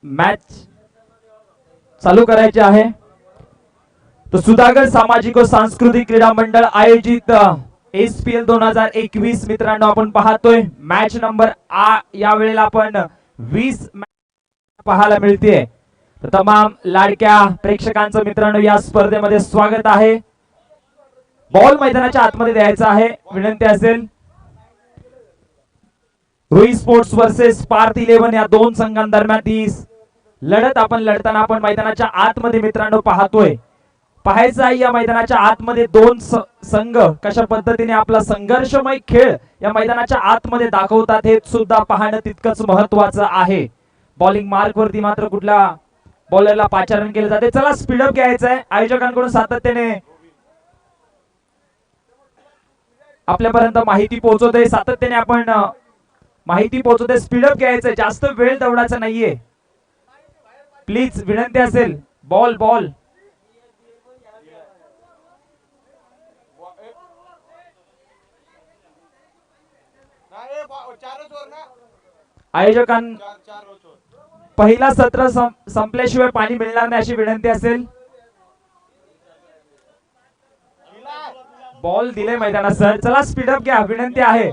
Match चालू करायची आहे. तो सुधागड सामाजिक व सांस्कृतिक क्रीडा मंडळ आयोजित SPL 2021 मित्रांनो आपण पाहतोय मॅच नंबर या वेळेला आपण 20 पाहायला मिळते. तमाम लाडक्या प्रेक्षकांचं मित्रांनो या स्पर्धेमध्ये स्वागत आहे. बॉल मैदानाच्या आतमध्ये द्यायचा आहे, विनंती असेल. रुई स्पोर्ट्स वर्सेस पार्थ 11 या दोन संघांदरम्यान ती लढत आपण लढताना आपण मैदानाच्या आतमध्ये मित्रांनो पाहतोय. पाहायचं आहे या मैदानाच्या आतमध्ये दोन संघ कशा पद्धतीने आपला संघर्षमय खेळ या मैदानाच्या आतमध्ये दाखवतात हे सुद्धा पाहणं तितकंच महत्वाचं आहे. बॉलिंग मार्क वरती मात्र कुठल्या बॉलरला पाचारण केलं जाते. चला स्पीडअप घ्यायचं आहे. आयोजकांकडून सातत्याने आपल्यापर्यंत माहिती पोहोचवते, सातत्याने आपण माहिती पोहोचवते. स्पीडअप घ्यायचंय, जास्त वेळ दवडायचा नाहीये प्लीज, विनंती असेल. बॉल बॉल आयोजकां पहिला सत्र संपल्याशिवाय पाणी मिळणार नाही अशी विनंती असेल. बॉल दिले मैदानात सर, चला स्पीडअप घ्या, विनंती आहे.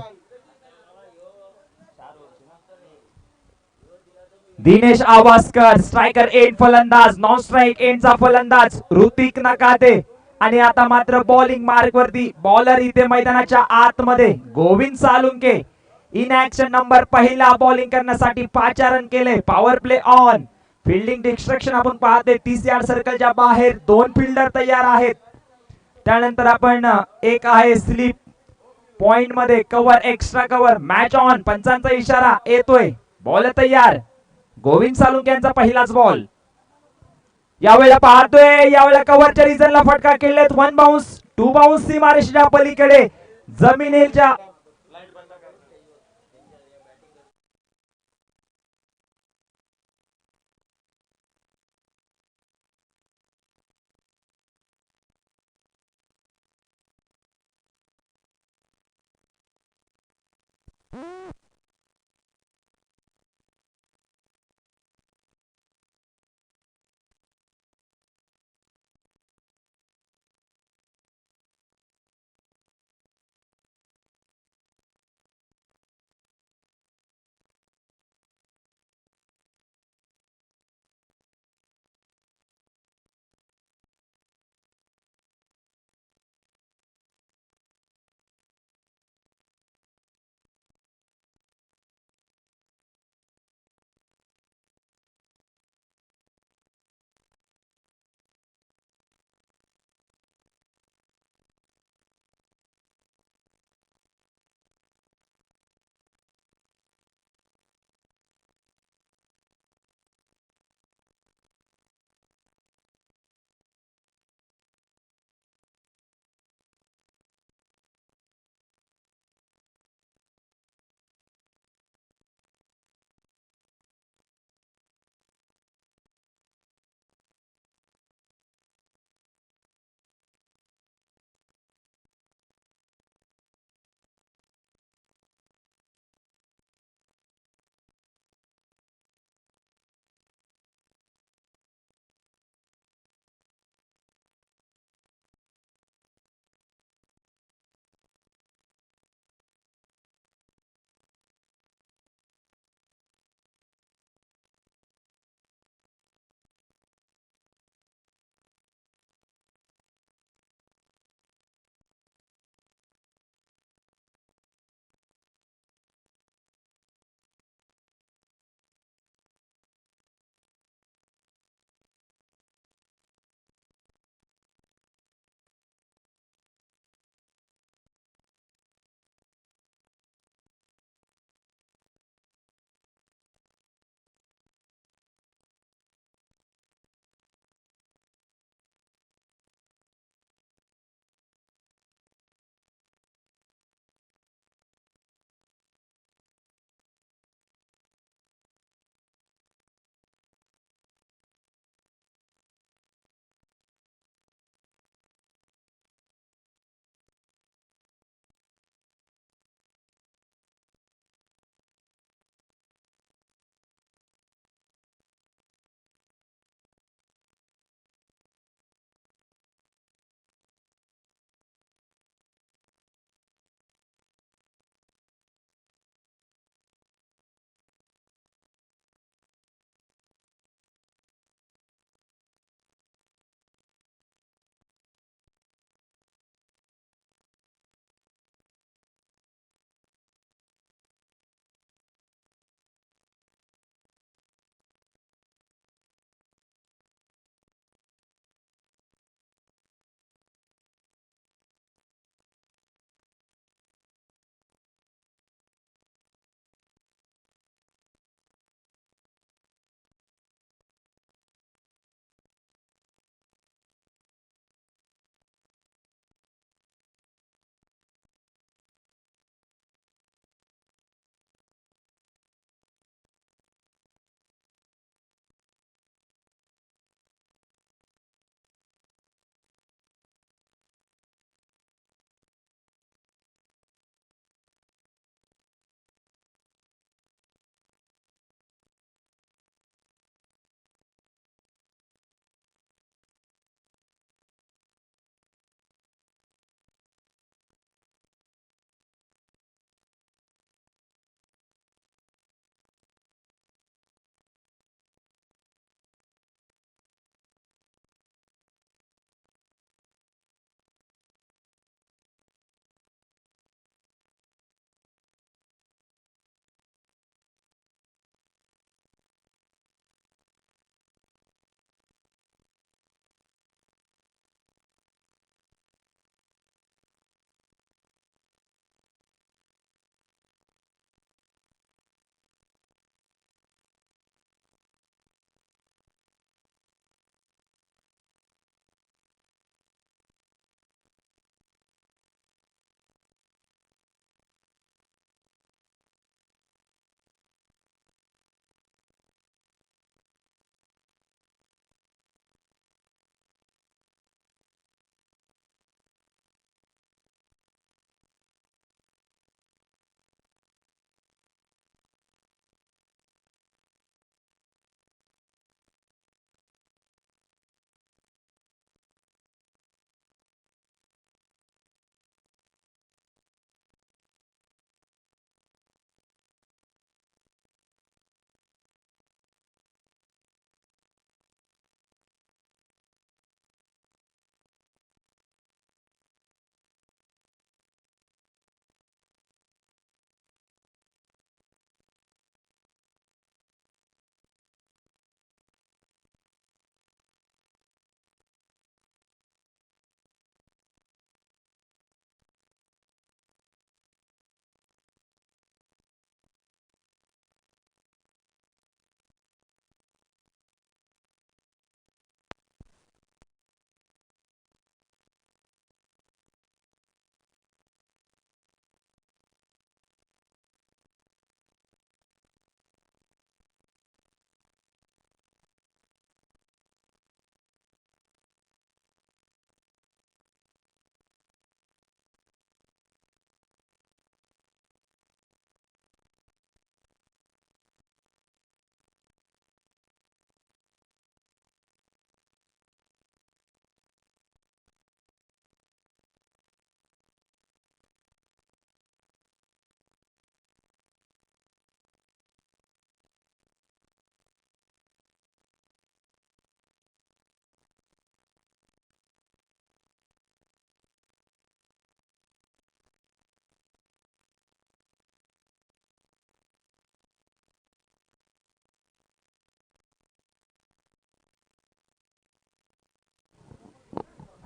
दिनेश आवासकर स्ट्रायकर एंड फलंदाज, नॉन स्ट्राइक एंडचा फलंदाज ऋतिक नकाते. आणि आता मात्र बॉलिंग मार्क वरती बॉलर इथे मैदानाच्या आतमध्ये Govind Salunke in action number पहिला बॉलिंग करण्यासाठी पाचारण केले. Power play on. Fielding destruction आपण पाहते 30 यार्ड सर्कलच्या बाहेर दोन फिल्डर तयार आहेत. त्यानंतर आपण एक आहे स्लिप पॉइंट मध्ये cover, extra cover, match on. पंचांचा इशारा येतोय. बॉल तयार. गोविंद सालुंके यांचा पहिलाच बॉल. यावेळेला पाहतोय, यावेळेला कव्हरच्या रिझनला फटका केलेत. 1 बाउन्स 2 बाउन्स सीमारेषेच्या पलीकडे जमिनीच्या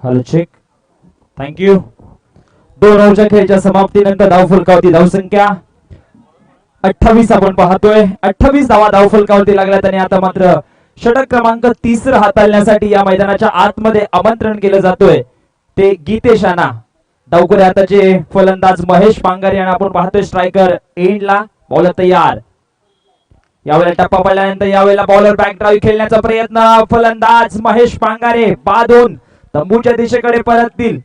हॅलो चेक. थँक्यू. 2 ओव्हरच्या खेळच्या समाप्तीनंतर धावफलकावरती धावसंख्या 28 आपण पाहतोय. 28 धावा धावफलकावरती लागल्यात आणि आता मात्र षटक क्रमांक 30 हाताळण्यासाठी या मैदानाच्या आतमध्ये आमंत्रण केलं जातोय ते गीतेश यांना. डावखुरे हाताचे फलंदाज महेश पांगारे यांना आपण पाहतोय स्ट्रायकर एंडला. बॉलर तयार. यावेळेला टप्पा पडल्यानंतर यावेळेला बॉलर बॅक ड्राईव्ह खेळण्याचा प्रयत्न. फलंदाज महेश पांगारे बादून तंबूच्या दिशेकडे परततील.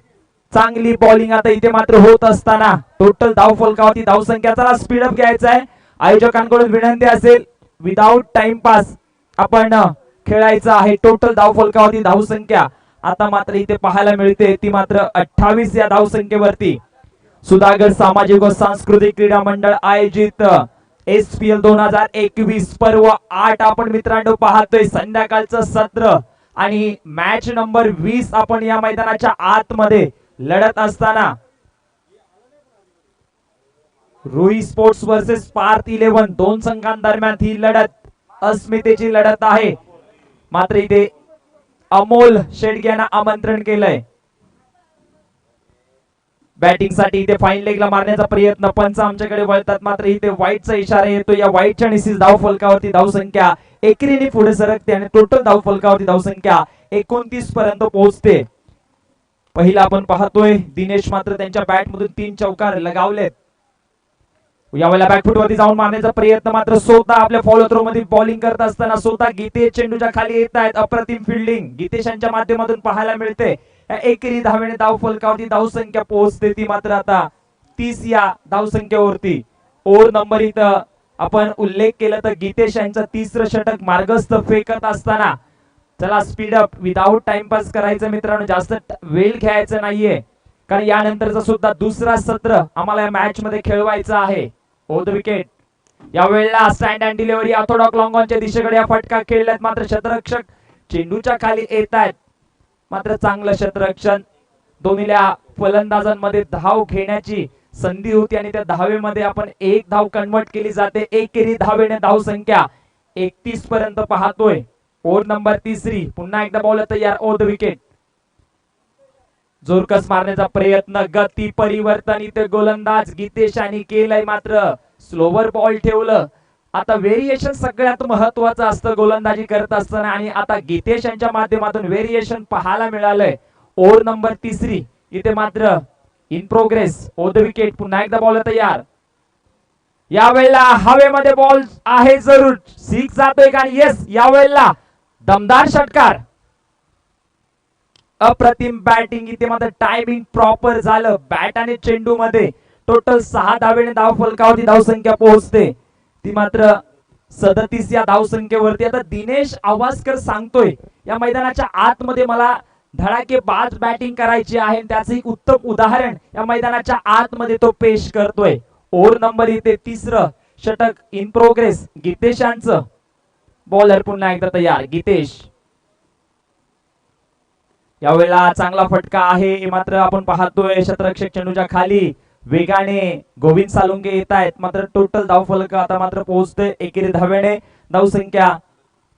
चांगली बॉलिंग आता इथे मात्र होत असताना टोटल धावफलकावरती धावसंख्या. चला स्पीडअप घ्यायचा आहे. आयोजकांकडून विनंती असेल विदाउट टाइमपास आपण खेळायचं आहे. टोटल धावफलकावरती धावसंख्या आता मात्र इथे पाहायला मिळते ती मात्र 28 या धावसंख्येवरती. सुधागड सामाजिक व सांस्कृतिक क्रीडा मंडळ आयोजित SPL 2021 पर्व 8 आपण मित्रांनो पाहतोय. संध्याकाळचं सत्र आणि मॅच नंबर 20 आपण या मैदानाच्या आतमध्ये लढत असताना रुई स्पोर्ट्स वर्सेस पार्थ 11 दोन संघांदरम्यान ही लढत अस्मितेची लढत आहे. मात्र इथे अमोल शेडगे यांना आमंत्रण केलंय बॅटिंग साठी. इथे फाईन लेगला मारण्याचा प्रयत्न. पंच आमच्याकडे वळतात मात्र इथे व्हाईटचा इशारा येतो. या व्हाईटच्या निसीस धावफलकावरती धावसंख्या एकेरीने पुढे सरकते आणि टोटल धावफलकावरती धावसंख्या 29 पर्यंत पोहोचते. पहिला आपण पाहतोय दिनेश मात्र त्यांच्या बॅट मधून 3 चौकार लगावलेत. यावेळेला बॅकफुट वरती जाऊन मारण्याचा प्रयत्न. मात्र स्वतः आपल्या फॉलो थ्रो मध्ये बॉलिंग करत असताना स्वतः गीतेश चेंडूच्या खाली येत आहेत. अप्रतिम फिल्डिंग गीतेशांच्या माध्यमातून पाहायला मिळते. एकेरी धावेने धावफलकावरती धावसंख्या पोहोचते ती मात्र आता 30 या धावसंख्येवरती. ओव्हर नंबर इथं आपण उल्लेख केला तर गीतेश यांचं 3रं षटक मार्गस्थ फेकत असताना. चला स्पीडअप विदाउट टाइमपास करायचं मित्रांनो. जास्त वेळ घ्यायचं नाहीये कारण यानंतरचा सुद्धा दुसरा सत्र आम्हाला या मॅच मध्ये खेळवायचं आहे. Over the wicket. यावेळेला stand and delivery orthodox long ऑनच्या दिशेकडे या फटका खेळल्यात मात्र शतरक्षक चेंडूच्या खाली येत आहेत. मात्र चांगलं शतरक्षण. दोन्हील्या फलंदाजांमध्ये धाव घेण्याची संधी होती आणि त्या धावेमध्ये आपण 1 धाव कन्वर्ट केली जाते. एकेरी धावेने धावसंख्या 31 पर्यंत पाहतोय. ओव्हर नंबर 3 पुन्हा एकदा बॉलर तयार. ओ द विकेट. जोरकस मारण्याचा प्रयत्न. गती परिवर्तन इथे गोलंदाज गीतेशांनी केलंय मात्र स्लोवर बॉल ठेवलं. आता व्हेरिएशन सगळ्यात महत्वाचं असतं गोलंदाजी करत असताना आणि आता गीतेश यांच्या माध्यमातून व्हेरिएशन पाहायला मिळालंय. ओव्हर नंबर 3 इथे मात्र in progress. Over the wicket. पुन्हा एकदा बॉल तयार. यावेळेला हवेमध्ये बॉल आहे जरूर. 6 जातोय का? येस. यावेळेला दमदार षटकार. अप्रतिम बॅटिंग इथे मात्र टायमिंग प्रॉपर झालं. बॅट आणि चेंडू मध्ये टोटल 6 धावेने धावफलकावरती धावसंख्या पोहोचते ती मात्र 37 या धावसंख्येवरती. आता दिनेश आवासकर सांगतोय या मैदानाच्या आतमध्ये मला धडाकेबाज बॅटिंग करायची आहे. त्याचं एक उत्तम उदाहरण या मैदानाच्या आतमध्ये तो पेश करतोय. ओव्हर नंबर इथे 3रं षटक इन प्रोग्रेस गीतेशांचं. बॉलर पुन्हा एकदा तयार गीतेश. यावेळेला चांगला फटका आहे मात्र आपण पाहतोय शतरक्षक चेंडूच्या खाली वेगाने गोविंद सालुंके येत आहेत. मात्र टोटल धावफलक आता मात्र पोहोचते एकेरी धावेने धावसंख्या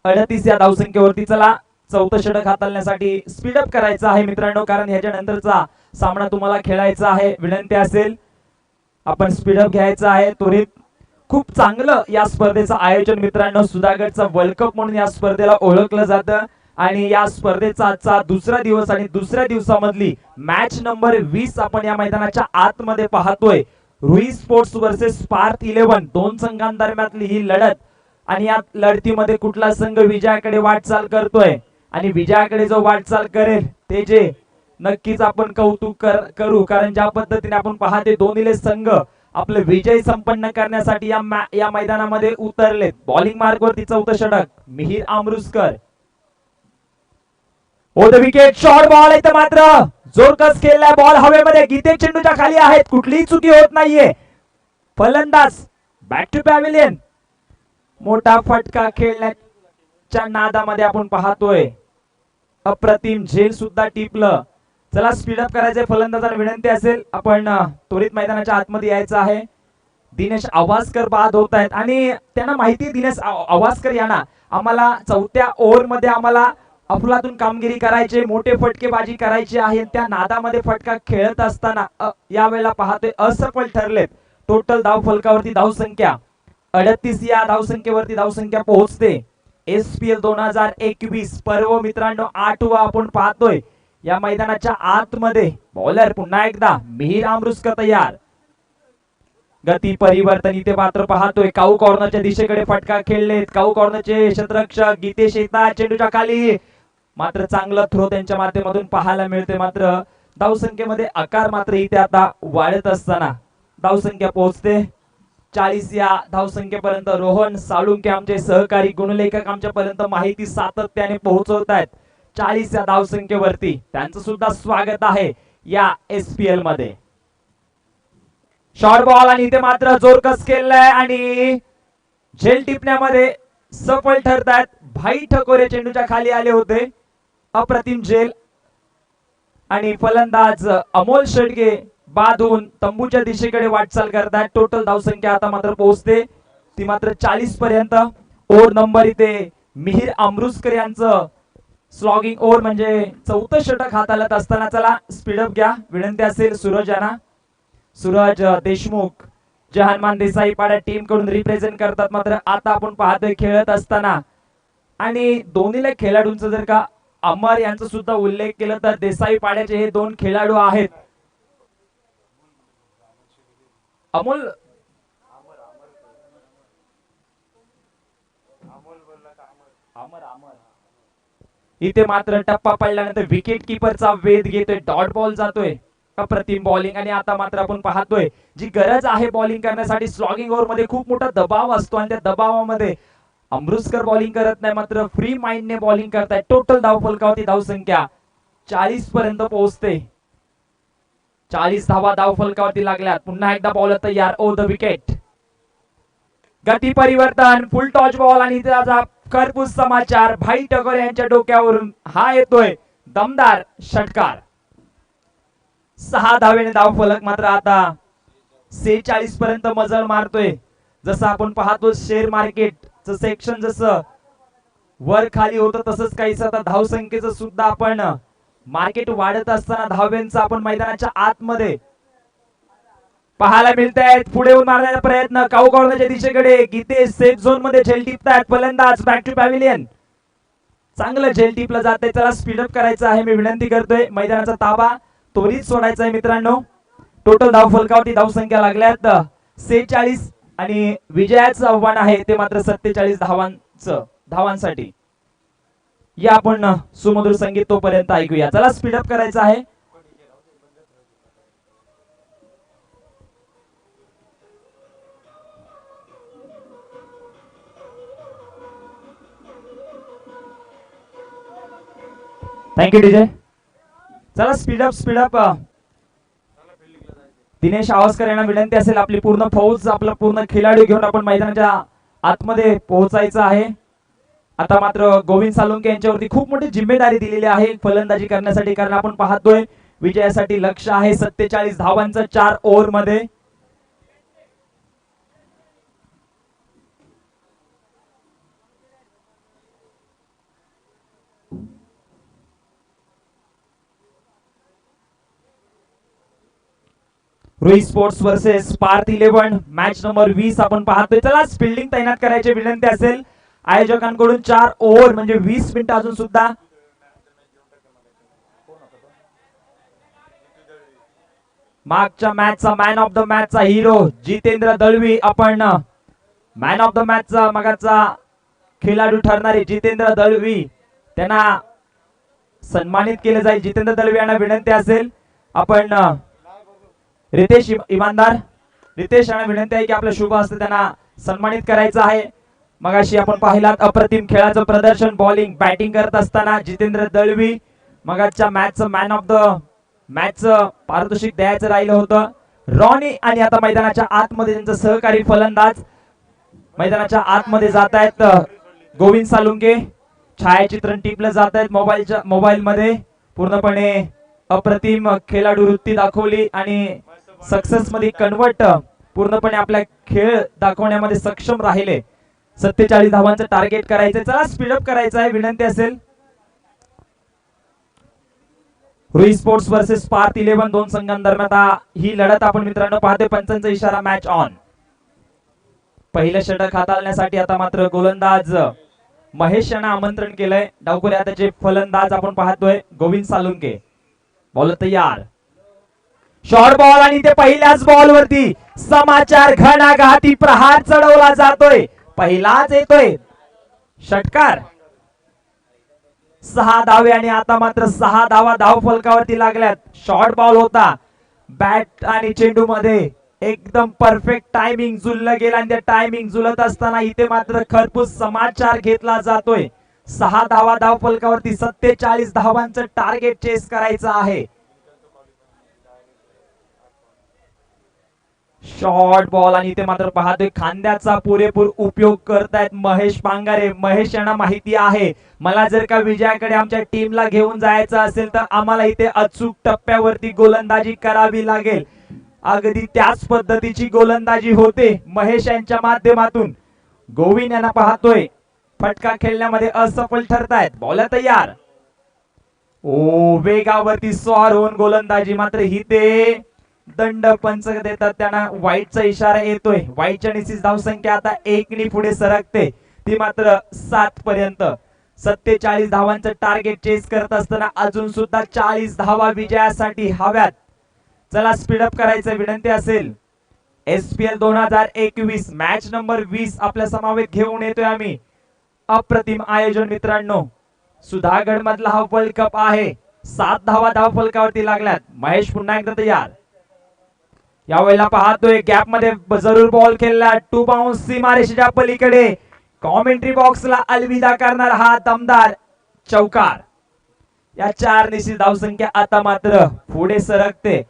38 या धावसंख्येवरती. चला 4थं षटक हाताळण्यासाठी स्पीडअप करायचं आहे मित्रांनो कारण ह्याच्या नंतरचा सामना तुम्हाला खेळायचा आहे. विनंती असेल आपण स्पीडअप घ्यायचं आहे त्वरित. खूप चांगलं या स्पर्धेचं आयोजन मित्रांनो. सुधागडचा वर्ल्ड कप म्हणून या स्पर्धेला ओळखलं जातं आणि या स्पर्धेचा आजचा दुसरा दिवस आणि दुसऱ्या दिवसामधली मॅच नंबर 20 आपण या मैदानाच्या आतमध्ये पाहतोय. रुई स्पोर्ट्स वर्सेस पार्थ 11 दोन संघांदरम्यानली ही लढत आणि या लढतीमध्ये कुठला संघ विजयाकडे वाटचाल करतोय आणि विजयाकडे जो वाटचाल करेल ते जे नक्कीच आपण कौतुक करू कारण ज्या पद्धतीने आपण पाहते दोन्हीले संघ आपले विजय संपन्न करण्यासाठी या मैदानामध्ये उतरलेत. बॉलिंग मार्ग वरती 4थं षटक मिहिर आमरुसकर. ओ द विकेट. शॉर्ट बॉल आहे मात्र जोरकस खेळलाय. बॉल हवेमध्ये. गीते चेंडूच्या खाली आहेत. कुठलीही चुकी होत नाहीये. फलंदाज बॅक टू पॅव्हिलियन. मोठा फटका खेळण्याच्या नादामध्ये आपण पाहतोय अप्रतिम झेल सुद्धा टिपलं. चला स्पीडअप करायचंय. फलंदाजांना विनंती असेल आपण त्वरित मैदानाच्या आतमध्ये यायचं आहे. दिनेश आवासकर बाद होत आहेत आणि त्यांना माहिती दिनेश आवासकर यांना आम्हाला 4थ्या ओव्हर मध्ये आम्हाला अफलातून कामगिरी करायचे, मोठे फटकेबाजी करायची आहे. त्या नादामध्ये फटका खेळत असताना यावेळेला पाहतोय असफल ठरलेत. टोटल धाव फलकावरती धावसंख्या 38 या धावसंख्येवरती धावसंख्या पोहोचते. SPL 2021 पर्व मित्रांनो 8वा आपण पाहतोय. या मैदानाच्या आतमध्ये बॉलर पुन्हा एकदा मिहिर अमृतकर तयार. गती परिवर्तन इथे मात्र पाहतोय. काऊ कॉर्नरच्या दिशेकडे फटका खेळलेत. काऊ कॉर्नरचे क्षेत्ररक्षक गीतेश येतात चेंडूच्या खाली. मात्र चांगलं थ्रो त्यांच्या माध्यमातून पाहायला मिळते. मात्र धावसंख्येमध्ये आकार मात्र इथे आता वाढत असताना धावसंख्या पोहोचते 40 या धावसंख्येपर्यंत. रोहन साळुंके आमचे सहकारी गुणलेखक आमच्यापर्यंत माहिती सातत्याने पोहोचवत आहेत. 40 या धावसंख्येवरती त्यांचं सुद्धा स्वागत आहे या SPL मध्ये. शॉर्ट बॉल आणि इथे मात्र जोरकस केलाय आणि झेल टिपण्यामध्ये सफल ठरतायत. भाई ठकोरे चेंडूच्या खाली आले होते. अप्रतिम झेल आणि फलंदाज अमोल शेडगे बाद होऊन तंबूच्या दिशेकडे वाटचाल करतात. टोटल धावसंख्या आता मात्र पोहोचते ती मात्र 40 पर्यंत. ओव्हर नंबर इथे मिहिर अमृतकर यांचं स्लॉगिंग ओव्हर म्हणजे चौथं षटक हाताळत असताना. चला स्पीडअप घ्या विनंती असेल सूरज यांना. सूरज देशमुख जहानमान देसाई पाड्या टीम कडून रिप्रेझेंट करतात. मात्र आता आपण पाहतोय खेळत असताना आणि दोन्हीला खेळाडूंचा जर का अमर यांचा सुद्धा उल्लेख केला तर देसाई पाड्याचे हे दोन खेळाडू आहेत. अमोल इथे मात्र टप्पा पडल्यानंतर विकेट किपरचा वेध घेतोय. डॉट बॉल जातोय. अप्रतिम बॉलिंग आणि आता मात्र आपण पाहतोय जी गरज आहे बॉलिंग करण्यासाठी. स्लॉगिंग ओव्हर मध्ये खूप मोठा दबाव असतो आणि त्या दबावामध्ये अमृतकर बॉलिंग करत नाही मात्र फ्री माइंडने बॉलिंग करताय. टोटल धाव फलकावरती धावसंख्या 40 पर्यंत पोहोचते. 40 धावा धाव फलकावरती लागल्यात. पुन्हा एकदा बॉलर तयार. ओ द विकेट. गती परिवर्तन फुल टॉच बॉल आणि त्याचा खरपूस समाचार. भाई ठकोरे यांच्या डोक्यावरून हा येतोय दमदार षटकार. 6 धावेने धाव फलक मात्र आता 46 पर्यंत मजल मारतोय. जसं आपण पाहतो शेअर मार्केटचं सेक्शन जसं वर खाली होतं तसंच काहीच आता धावसंख्येचं सुद्धा आपण मार्केट वाढत असताना धाव्यांचा आपण मैदानाच्या आतमध्ये पाहायला मिळत आहेत. पुढे येऊन मारण्याचा प्रयत्न काऊ कॉर्नरच्या दिशेकडे. गीतेश सेफ झोन मध्ये झेल टिपतायत. फलंदाज बॅक टू पॅव्हिलियन. चांगलं झेल टिपलं जात आहे. चला स्पीडअप करायचं आहे मी विनंती करतोय. मैदानाचा ताबा त्वरित सोडायचा आहे मित्रांनो. टोटल धाव फलकावरती धावसंख्या लागल्यात 46 आणि विजयाचं आव्हान आहे ते मात्र 47 धावांसाठी. या आपण सुमधुर संगीत तोपर्यंत ऐकूया. चला स्पीडअप करायचं आहे. Thank you DJ. चला स्पीडअप. दिनेश आवस्कर यांना विनंती असेल आपली पूर्ण फौज आपला पूर्ण खेळाडू घेऊन आपण मैदानाच्या आतमध्ये पोहोचायचं आहे. आता मात्र गोविंद सालुंके यांच्यावरती खूप मोठी जिम्मेदारी दिलेली आहे फलंदाजी करण्यासाठी. कारण आपण पाहतोय विजयासाठी लक्ष आहे 47 धावांचं 4 ओव्हर मध्ये. Rui sports versus Parth 11 match number 20 आपण पाहतोय. चला फील्डिंग तैनात करायची विनंती असेल आयोजकांकडून. 4 ओव्हर म्हणजे 20 मिनिटं अजून सुद्धा. मागच्या मॅचचा मॅन ऑफ द मॅचचा हिरो जितेंद्र दळवी. आपण मॅन ऑफ द मॅचचा मगाचा खेळाडू ठरणारे जितेंद्र दळवी त्यांना सन्मानित केले जाईल. जितेंद्र दळवी यांना विनंती असेल आपण रितेश इमानदार रितेश यांना विनंती आहे की आपल्या शुभ हस्ते त्यांना सन्मानित करायचं आहे. मगाशी आपण पाहिलात अप्रतिम खेळाचं प्रदर्शन. बॉलिंग बॅटिंग करत असताना जितेंद्र दळवी मगाच्या मॅचचं मॅन ऑफ द मॅचचं पारितोषिक द्यायचं राहिलं होतं. रॉनी आणि आता मैदानाच्या आतमध्ये त्यांचं सहकारी फलंदाज मैदानाच्या आतमध्ये जात आहेत. गोविंद सालुंके छायाचित्रण टिपलं जात आहेत मोबाईल मध्ये. पूर्णपणे अप्रतिम खेळाडू वृत्ती दाखवली आणि सक्सेस मध्ये कन्वर्ट पूर्णपणे आपल्या खेळ दाखवण्यामध्ये सक्षम राहिले. 47 धावांचं टार्गेट करायचं. चला स्पीडअप करायचं आहे विनंती असेल. रुई स्पोर्ट्स वर्सेस पार्थ 11 दोन संघांदरम्यान ही लढत आपण मित्रांनो पाहतोय. पंचांचा इशारा मॅच ऑन. पहिलं षटक हाताळण्यासाठी आता मात्र गोलंदाज महेश यांना आमंत्रण केलंय. डावखुरे आताचे फलंदाज आपण पाहतोय गोविंद सालुंके. बॉल तयार, शॉर्ट बॉल आणि ते पहिल्याच बॉल वरती समाचार घणाघाती प्रहार चढवला जातोय. पहिलाच येतोय षटकार. 6 धावे आणि आता मात्र 6 धावा धाव फलकावरती लागल्यात. शॉर्ट बॉल होता, बॅट आणि चेंडू मध्ये एकदम परफेक्ट टायमिंग जुळलं गेलं आणि त्या टायमिंग जुळत असताना इथे मात्र खरपूस समाचार घेतला जातोय. 6 धावा धाव फलकावरती 47 धावांचं टार्गेट चेस करायचं आहे. शॉर्ट बॉल आणि इथे मात्र पाहतोय खांद्याचा पुरेपूर उपयोग करतायत महेश पांगारे. महेश यांना माहिती आहे मला जर का विजयाकडे आमच्या टीमला घेऊन जायचं असेल तर आम्हाला इथे अचूक टप्प्यावरती गोलंदाजी करावी लागेल. अगदी त्याच पद्धतीची गोलंदाजी होते महेश यांच्या माध्यमातून. गोविंद यांना पाहतोय फटका खेळण्यामध्ये असफल ठरतायत. बॉल तयार, ओ वेगावरती स्वार होऊन गोलंदाजी. मात्र ही ते दंड पंच देतात, त्यांना वाईटचा इशारा येतोय. वाईटच्या निश्चित धावसंख्या आता 1 नी पुढे सरकते, ती मात्र 7 पर्यंत. 47 धावांचं टार्गेट चेस करत असताना अजून सुद्धा 40 धावा विजयासाठी हव्यात. चला स्पीडअप करायचं विनंती असेल. SPL 2021 मॅच नंबर 20 आपल्या समवेत घेऊन येतोय आम्ही. अप्रतिम आयोजन मित्रांनो. सुधागड मधला हा वर्ल्ड कप आहे. 7 धावा धाव फलकावरती लागल्यात. महेश पुन्हा एकदा तयार. यावेळेला पाहतोय गॅप मध्ये जरूर बॉल खेळला. 2 बाउन्स सीमारेषेच्या पलीकडे. कॉमेंट्री बॉक्सला अलविदा करणार हा दमदार चौकार. या 4 निश्चित धावसंख्या आता मात्र पुढे सरकते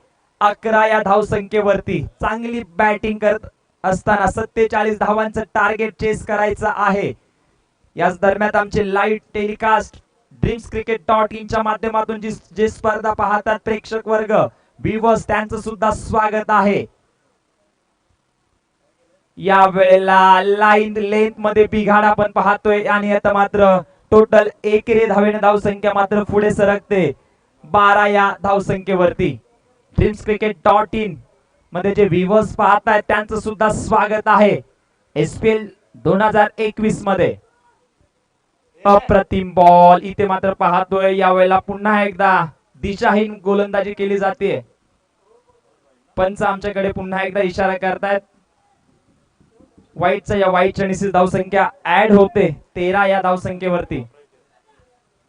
11 या धावसंख्येवरती. चांगली बॅटिंग करत असताना 47 धावांचं टार्गेट चेस करायचं आहे. याच दरम्यान आमचे लाईव्ह टेलिकास्ट ड्रीम्सक्रिकेट.in च्या माध्यमातून जे स्पर्धा पाहतात प्रेक्षक वर्ग व्ह्यूअर्स त्यांचं सुद्धा स्वागत आहे. या वेळेला लाईन लेंथ मध्ये बिघाड आपण पाहतोय आणि आता मात्र टोटल 1 रे धावेने धावसंख्या मात्र पुढे सरकते 12 या धावसंख्येवरती. ड्रीम्सक्रिकेट.in मध्ये जे व्ह्यूअर्स पाहतायत त्यांचं सुद्धा स्वागत आहे. SPL 2021 मध्ये. अप्रतिम बॉल इथे मात्र पाहतोय. यावेळेला पुन्हा एकदा दिशाहीन गोलंदाजी केली जाते. पंच आमच्याकडे पुन्हा एकदा इशारा करतायत. वाईटचा या वाईटच्या निश्चित धावसंख्या ऍड होते 13 या धावसंख्येवरती.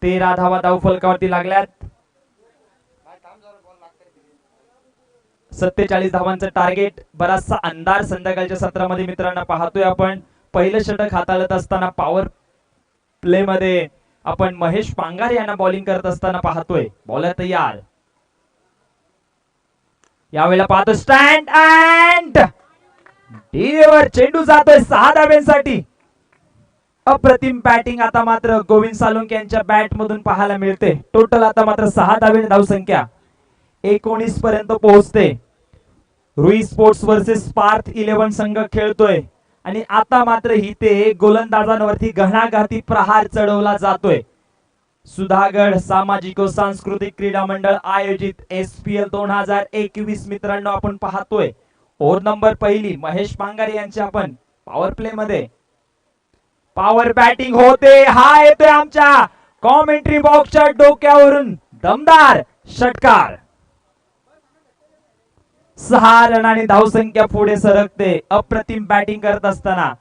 13 धावा धाव फलकावरती लागल्यात. 47 धावांचं टार्गेट. बराचसा अंधार संध्याकाळच्या सत्रामध्ये मित्रांनो पाहतोय आपण. पहिलं षटक हाताळत असताना पॉवर प्ले मध्ये आपण महेश पांगारे यांना बॉलिंग करत असताना पाहतोय. बॉलर तयार. यावेळेला पाहतो स्टँड अँड डीवर चेंडू जातोय 6 धाव्यांसाठी. अप्रतिम बॅटिंग आता मात्र गोविंद सालुंके यांच्या बॅट मधून पाहायला मिळते. टोटल आता मात्र 6 धावे धावसंख्या 19 पर्यंत पोहोचते. रुई स्पोर्ट्स वर्सेस पार्थ 11 संघ खेळतोय आणि आता मात्र इथे गोलंदाजांवरती घणाघाती प्रहार चढवला जातोय. सुधागड सामाजिक व सांस्कृतिक क्रीडा मंडळ आयोजित SPL 2021 मित्रांनो आपण पाहतोय. ओव्हर नंबर पहिली महेश पांगारे यांचे आपण पॉवर प्ले मध्ये. पॉवर बॅटिंग होते. हा येतोय आमच्या कॉमेंट्री बॉक्सच्या डोक्यावरून दमदार षटकार. 6 रनांनी धावसंख्या पुढे सरकते. अप्रतिम बॅटिंग करत असताना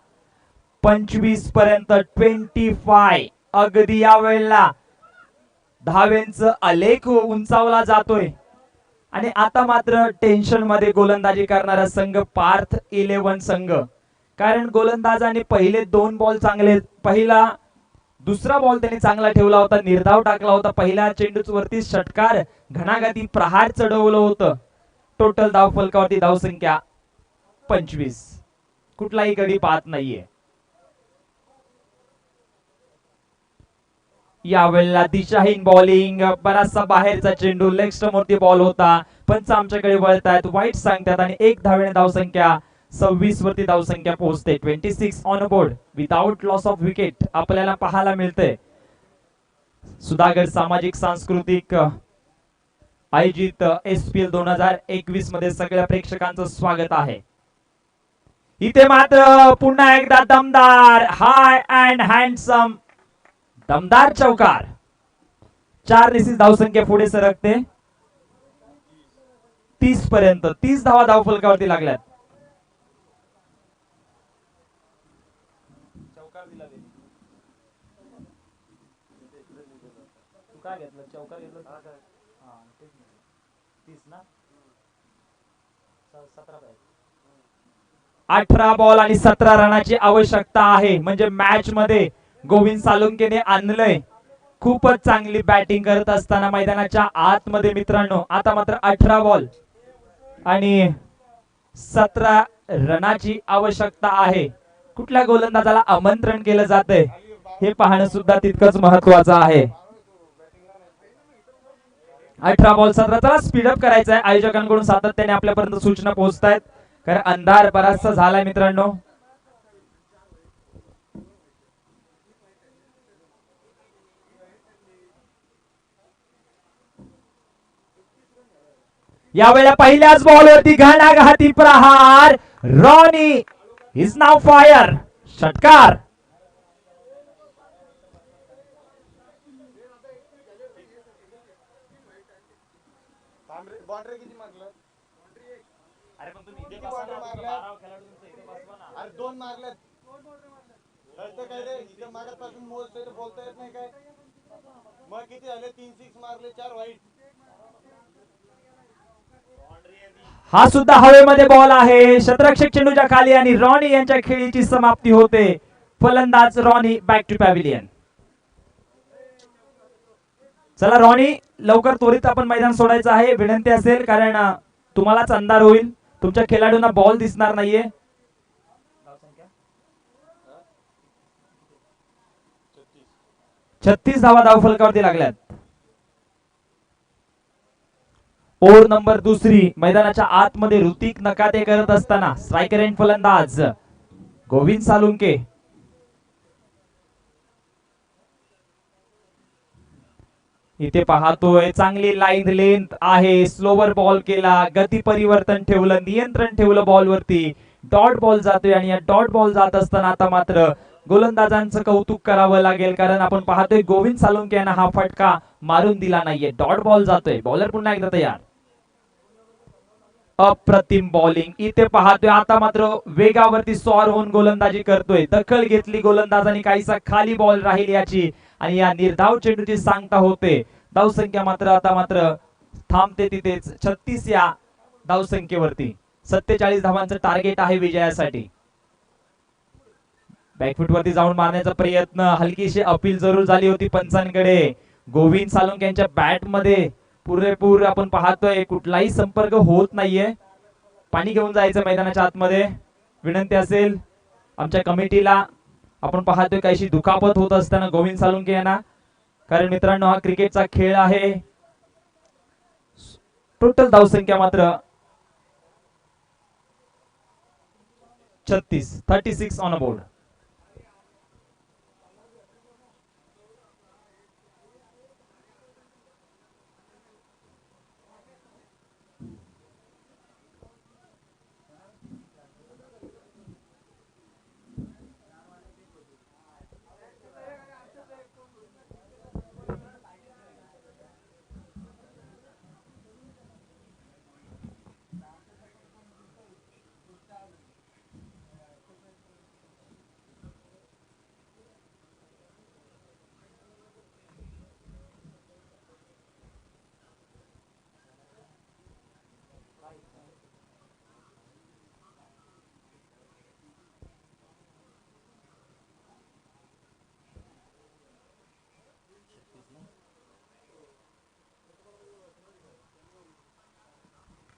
25 पर्यंत 25. अगदी या वेळेला धावेंचं आलेख उंचावला जातोय आणि आता मात्र टेन्शन मध्ये गोलंदाजी करणारा संघ पार्थ 11 संघ. कारण गोलंदाजाने पहिले 2 बॉल चांगले, दुसरा बॉल त्यांनी चांगला ठेवला होता, निर्धाव टाकला होता. पहिल्या चेंडूच वरती षटकार घणाघाती प्रहार चढवलं होतं. टोटल धाव फलकावरती धावसंख्या 25. कुठलाही गडी पाहत नाहीये. यावेळेला दिशाहीन बॉलिंग. बराचसा बाहेरचा चेंडू लेग स्टंप वरती बॉल होता. पंच आमच्याकडे वळतायत, वाईट सांगतात आणि 1 धावेने धावसंख्या 26 वरती धावसंख्या पोहोचते. 26 on board without loss of wicket आपल्याला पाहायला मिळते. सुधागड सामाजिक सांस्कृतिक आयोजित SPL 2021 मध्ये सगळ्या प्रेक्षकांचं स्वागत आहे. इथे मात्र पुन्हा एकदा दमदार हाय अँड हँडसम दमदार चौकार. 4 निश्चित धावसंख्या पुढे सरकते 30 पर्यंत. 30 धावा धावफलकावरती लागल्यात. चौकार दिला तू काय घेतलं? चौकार घेतलं. 30 ना 18 बॉल आणि 17 रनाची आवश्यकता आहे. म्हणजे मॅच मध्ये गोविंद सालुंकेने आणलंय. खूपच चांगली बॅटिंग करत असताना मैदानाच्या आतमध्ये मित्रांनो आता मात्र 18 बॉल आणि 17 रनाची आवश्यकता आहे. कुठल्या गोलंदाजाला आमंत्रण केलं जातंय हे पाहणं सुद्धा तितकंच महत्वाचं आहे. 18 बॉल 17. चला स्पीडअप करायचं आहे. आयोजकांकडून सातत्याने आपल्यापर्यंत सूचना पोहोचतायत कारण अंधार बराचसा झालाय मित्रांनो. यावेळेला पहिल्याच बॉलवरती घणाघाती प्रहार. Ronnie is now fire. षटकार. दोन मारले काय रे इथे मागापासून मोजतोय बोलता येत नाही काय. मग किती झाले? 3 6 मारले 4 वाईट. हा सुद्धा हवेमध्ये बॉल आहे. शतरक्षक चेंडूच्या खाली आणि रॉनी यांच्या खेळीची समाप्ती होते. फलंदाज रॉनी बॅक टू पॅव्हिलियन. चला रॉनी लवकर त्वरित आपण मैदान सोडायचं आहे. विनंती असेल कारण तुम्हालाच अंधार होईल. तुमच्या खेळाडूंना बॉल दिसणार नाहीये. 36 धावा धावफलकावरती लागल्यात. ओव्हर नंबर दुसरी मैदानाच्या आतमध्ये ऋतिक नकाते करत असताना स्ट्रायकर एंड फलंदाज गोविंद सालुंके. इथे पाहतोय चांगली लाईन लेंथ आहे. स्लोवर बॉल केला. गती परिवर्तन ठेवलं. नियंत्रण ठेवलं बॉलवरती. डॉट बॉल जातोय आणि या डॉट बॉल जात असताना आता मात्र गोलंदाजांचं कौतुक करावं लागेल कारण आपण पाहतोय गोविंद सालुंके यांना हा फटका मारून दिला नाहीये. डॉट बॉल जातोय. बॉलर पुन्हा एकदा तयार. अप्रतिम बॉलिंग. इथे पाहतोय आता मात्र वेगावरती स्वार होऊन गोलंदाजी करतोय. दखल घेतली गोलंदाजांनी. काहीसा खाली बॉल राहील याची आणि या निर्धाव चेंडूची सांगता होते. धावसंख्या मात्र आता मात्र थांबते तिथेच 36 या धावसंख्येवरती. 47 धावांचं टार्गेट आहे विजयासाठी. बॅकफुट वरती जाऊन मारण्याचा प्रयत्न. हलकीशी अपील जरूर झाली होती पंचांकडे. गोविंद सालुंके यांच्या बॅट मध्ये पुरेपूर आपण पाहतोय कुठलाही संपर्क होत नाहीये. पाणी घेऊन जायचं मैदानाच्या आतमध्ये. विनंती असेल आमच्या कमिटीला. आपण पाहतोय काहीशी दुखापत होत असताना गोविंद सालुंके यांना कारण मित्रांनो हा क्रिकेटचा खेळ आहे. टोटल धावसंख्या मात्र 36 on a board.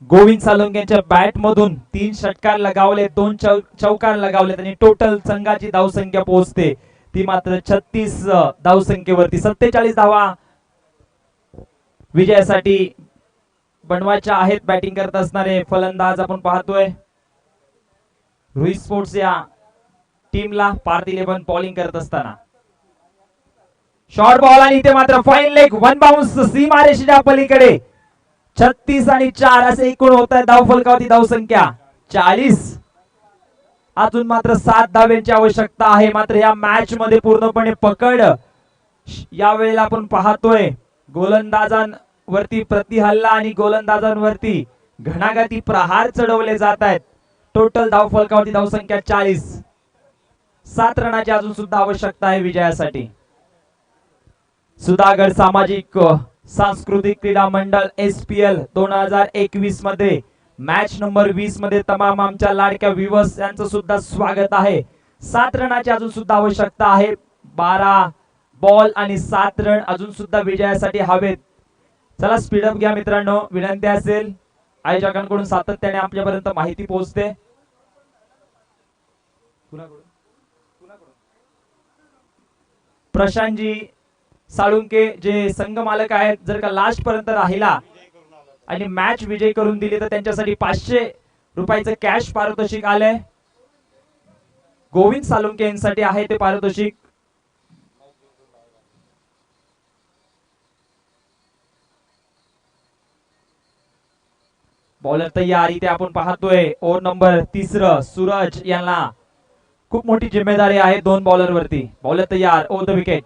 Govind Salunke यांच्या बॅट मधून 3 षटकार लगावले. 2 चौकार लगावले आणि टोटल संघाची धावसंख्या पोहोचते ती मात्र 36 धावसंख्येवरती. 47 धावा विजयासाठी बनवायच्या आहेत. बॅटिंग करत असणारे फलंदाज आपण पाहतोय रुई स्पोर्ट्स या टीमला पार्थ 11 बॉलिंग करत असताना. शॉर्ट बॉल आणि इथे मात्र फाईन लेग. 1 बाउन्स सीमारेषेच्या पलीकडे 36 आणि 4 असे एकूण होत आहे धाव फलकावरती धावसंख्या 40. अजून मात्र 7 धाव्यांची आवश्यकता आहे. मात्र या मॅच मध्ये पूर्णपणे पकड यावेळेला आपण पाहतोय गोलंदाजांवरती प्रतिहल्ला आणि गोलंदाजांवरती घणाघाती प्रहार चढवले जात आहेत. टोटल धाव फलकावरती धावसंख्या 40. 7 रनाची अजून सुद्धा आवश्यकता आहे विजयासाठी. सुधागड सामाजिक सांस्कृतिक क्रीडा मंडळ SPL 2021 मध्ये मॅच नंबर 20 मध्ये तमाम आमच्या लाडक्या व्ह्यूअर्स यांचं सुद्धा स्वागत आहे. 7 रनाची अजून सुद्धा आवश्यकता आहे. 12 बॉल आणि 7 रन अजून सुद्धा विजयासाठी हवेत. चला स्पीडअप घ्या मित्रांनो. विनंती असेल आयोजकांकडून सातत्याने आपल्यापर्यंत माहिती पोहोचते. प्रशांतजी साळुंके जे संघ मालक आहेत, जर का लास्ट पर्यंत राहिला आणि मॅच विजय करून दिली तर त्यांच्यासाठी 500 रुपयाचं कॅश पारितोषिक आलंय. गोविंद साळुंके यांसाठी आहे ते पारितोषिक. बॉलर तयार. इथे आपण पाहतोय ओव्हर नंबर 3 सूरज यांना खूप मोठी जिम्मेदारी आहे 2 बॉलर वरती. बॉलर तयार. Over the wicket.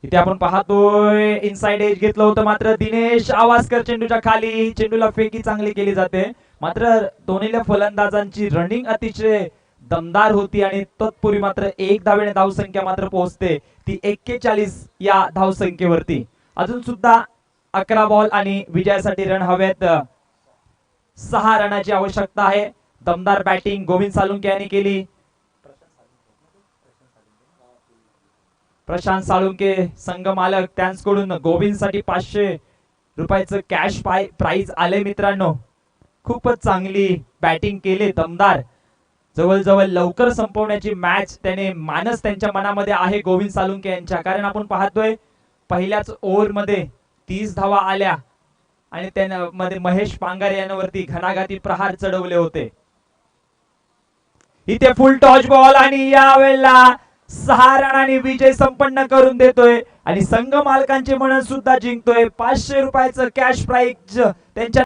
इथे आपण पाहतोय इनसाइड एज घेतलं होतं मात्र दिनेश आवासकर चेंडूच्या खाली. चेंडूला फेकी चांगली केली जाते. मात्र दोन्ही फलंदाजांची रनिंग अतिशय दमदार होती आणि तत्पूर्वी मात्र 1 धावेने धावसंख्या मात्र पोहोचते ती 41 या धावसंख्येवरती. अजून सुद्धा 11 बॉल आणि विजयासाठी रन हवेत. 6 रनाची आवश्यकता आहे. दमदार बॅटिंग गोविंद साळुंके यांनी केली. प्रशांत साळुंके संघ मालक त्यांच्याकडून गोविंदसाठी 500 रुपयाचं कॅश प्राइज आले मित्रांनो. खूपच चांगली बॅटिंग केली. दमदार. जवळजवळ लवकर संपवण्याची मॅच त्याने मानस त्यांच्या मनामध्ये आहे गोविंद साळुंके यांच्या. कारण आपण पाहतोय पहिल्याच ओव्हर मध्ये 30 धावा आल्या आणि त्यामध्ये महेश पांगारे यांवरती घणाघाती प्रहार चढवले होते. इथे फुल टॉच बॉल आणि यावेळेला 6 रनांनी विजय संपन्न करून देतोय आणि संघ मालकांचे मन सुद्धा जिंकतोय. 500 रुपयाचं कॅश प्राइज त्यांच्या